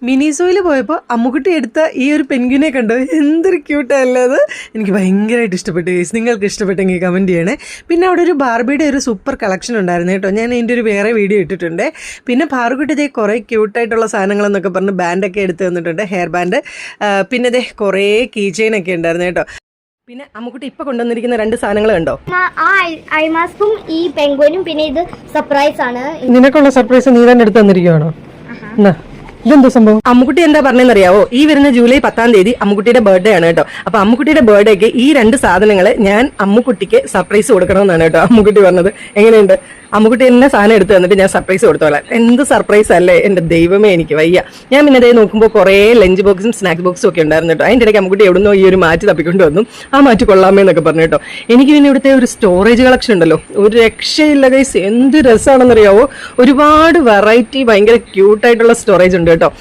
മിനിസോയിൽ പോയപ്പോൾ അമ്മുക്കുട്ടി എടുത്ത ഈ ഒരു പെൻഗ്വിനെ കണ്ടോ, എന്തൊരു ക്യൂട്ടല്ലേ അത്. എനിക്ക് ഭയങ്കരമായിട്ട് ഇഷ്ടപ്പെട്ടു ഗൈസ്. നിങ്ങൾക്ക് ഇഷ്ടപ്പെട്ടെങ്കിൽ കമൻറ്റ് ചെയ്യണേ. പിന്നെ അവിടെ ഒരു ബാർബിയുടെ ഒരു സൂപ്പർ കളക്ഷൻ ഉണ്ടായിരുന്നു കേട്ടോ. ഞാൻ അതിൻ്റെ ഒരു വേറെ വീഡിയോ ഇട്ടിട്ടുണ്ട്. പിന്നെ പാറുക്കുട്ടി ഇതേ കുറേ ക്യൂട്ടായിട്ടുള്ള സാധനങ്ങളെന്നൊക്കെ പറഞ്ഞ് ബാൻഡൊക്കെ എടുത്ത് തന്നിട്ടുണ്ട്, ഹെയർ ബാൻഡ്. പിന്നെ ഇതേ കുറേ കീ ചെയിനൊക്കെ ഉണ്ടായിരുന്നു കേട്ടോ. പിന്നെ അമ്മുക്കുട്ടി ഇപ്പൊ കൊണ്ടുവന്നിരിക്കുന്ന 2 സാധനങ്ങൾ കണ്ടോ, ആ ഐ മാസ്കും ഈ പെൻഗ്വിനും. പിന്നെ ഇത് സർപ്രൈസ് ആണ്. നിനക്കുള്ള സർപ്രൈസ് നീ തന്നെ എടുത്ത് തന്നിരിക്കുകയാണോ? ഇതെന്തോ സംഭവം? അമ്മുക്കുട്ടി എന്താ പറഞ്ഞെന്നറിയാവോ, ഈ വരുന്ന ജൂലൈ 10-ാം തീയതി അമ്മുക്കുട്ടിയുടെ ബർത്ത്ഡേ ആണ് കേട്ടോ. അപ്പൊ അമ്മുക്കുട്ടിയുടെ ബർത്ത്ഡേക്ക് ഈ 2 സാധനങ്ങൾ ഞാൻ അമ്മുക്കുട്ടിക്ക് സർപ്രൈസ് കൊടുക്കണമെന്നാണ് കേട്ടോ അമ്മുക്കുട്ടി പറഞ്ഞത്. എങ്ങനെയുണ്ട്? അമ്മുക്കുട്ടി എന്നെ സാധനം എടുത്ത് തന്നിട്ട് ഞാൻ സർപ്രൈസ് കൊടുത്തോളാം. എന്ത് സർപ്രൈസ് അല്ലേ എന്റെ ദൈവമേ, എനിക്ക് വയ്യ. ഞാൻ പിന്നെ അതേ നോക്കുമ്പോൾ കുറേ ലഞ്ച് ബോക്സും സ്നാക്സ് ബോക്സും ഒക്കെ ഉണ്ടായിരുന്നു കേട്ടോ. അതിൻ്റെ ഇടയ്ക്ക് അമ്മുക്കുട്ടി എവിടുന്നോ ഈ ഒരു മാറ്റ് തപ്പിക്കൊണ്ട് വന്നു. ആ മാറ്റ് കൊള്ളാമേ എന്നൊക്കെ പറഞ്ഞു കേട്ടോ. എനിക്ക് പിന്നെ ഇവിടുത്തെ ഒരു സ്റ്റോറേജ് കളക്ഷൻ ഉണ്ടല്ലോ, ഒരു രക്ഷയില്ല ഗൈസ്. എന്ത് രസമാണെന്നറിയാവോ, ഒരുപാട് വെറൈറ്റി ഭയങ്കര ക്യൂട്ടായിട്ടുള്ള സ്റ്റോറേജ് ഉണ്ട് കേട്ടോ.